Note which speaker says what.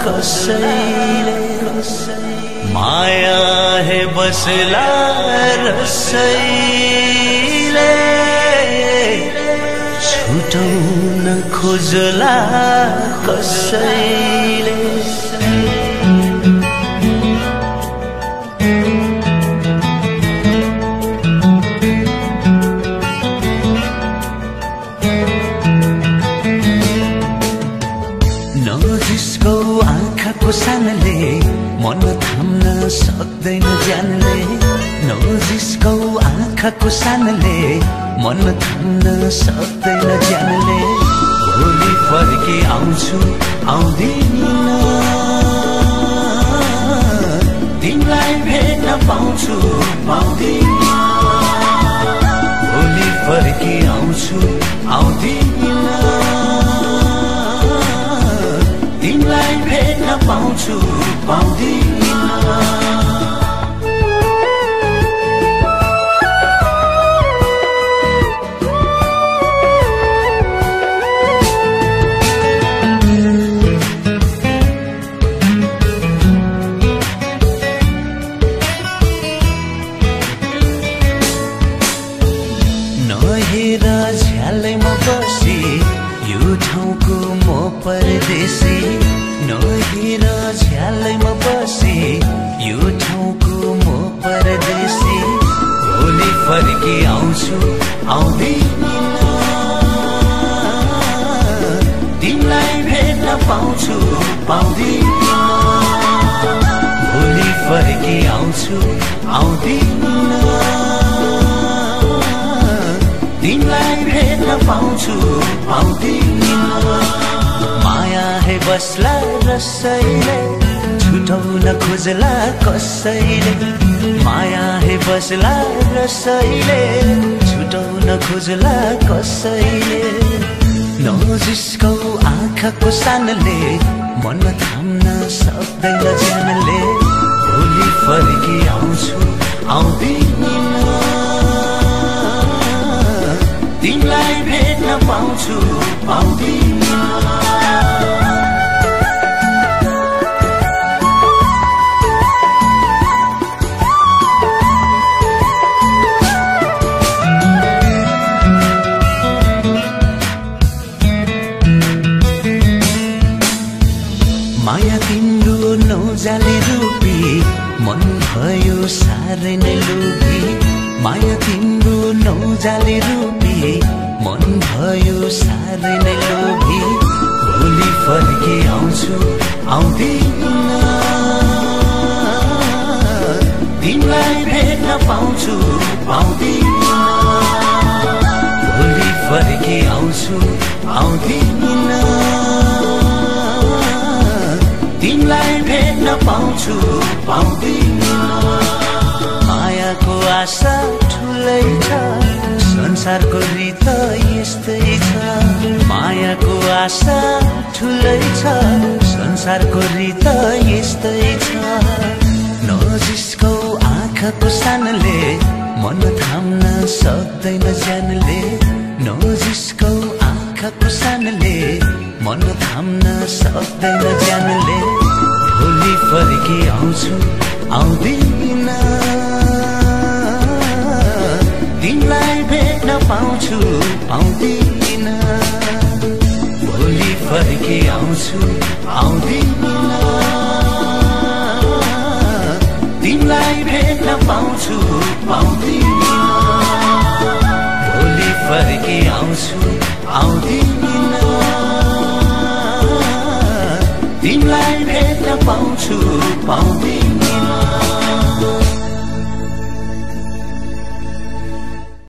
Speaker 1: कसैले माया है बसला रसैले छुटाउन खोजला कसैले नजिसको आँखाको सानले मन थाम्न सक्दैन ज्यानले नजिसको आँखाको सानले मन थाम्न सक्दैन ज्यानले भोलि फर्की आउँछु आउँदिन तिमीलाई भेट्न पाउँछु पाउँदिन भोलि फर्की आउँछु आउँदिन तिमीलाई भेट्न पाउँछु पाउँदिन नहेर झ्यालैमा बसी यो ठाउँको म परदेशी नहेर झ्यालैमा बसी यो ठाउँको म परदेशी भोलि फर्की आउँछु आउँदिन तिमीलाई भेट्न पाउँछु पाउँदिन भोलि फर्की आउँछु आउँदिन तिमीलाई भेट्न पाउँछु पाउँदिन माया है बसला रसैले छुटाउन खोजला कसैले माया है बसला रसैले छुटाउन खोजला कसैले नजिसको आँखाको सानले मन थाम्न सक्दैन ज्यानले भोलि फर्की आउँछु आउँदिन तिमीलाई भेट्न पाउँछु पाउँदिन माया तिम्रो नौजाली रूपी मन भयो साह्रै नै लोभी माया तिम्रो नौजाली रूपी मन भयो साह्रै नै लोभी भोलि फर्की आउँछु आउँदिन तिमीलाई भेट्न पाउँछु पाउँदिन भोलि फर्की आउँछु आउँदिन तिमीलाई भेट्न पाउँछु पाउँदिन मायाको आशा ठुलै छ संसारको रीत यस्तै छ मायाको आशा ठुलै छ संसारको रीत यस्तै छ नजिसको आँखाको सानले मन थाम्न सक्दैन ज्यानले नजिसको आँखाको सानले मन थाम्न सक्दैन ज्यानले भोलि फर्की आउँछु आउँदिन तिमीलाई भेट्न पाउँछु पाउँदिन भोलि फर्की आउँछु आउँदिन तिमीलाई भेट्न पाउँछु पाउँदिन भोलि फर्की आउँछु आउँदिन तिमीलाई भेट्न पाउँछु पाउँदिन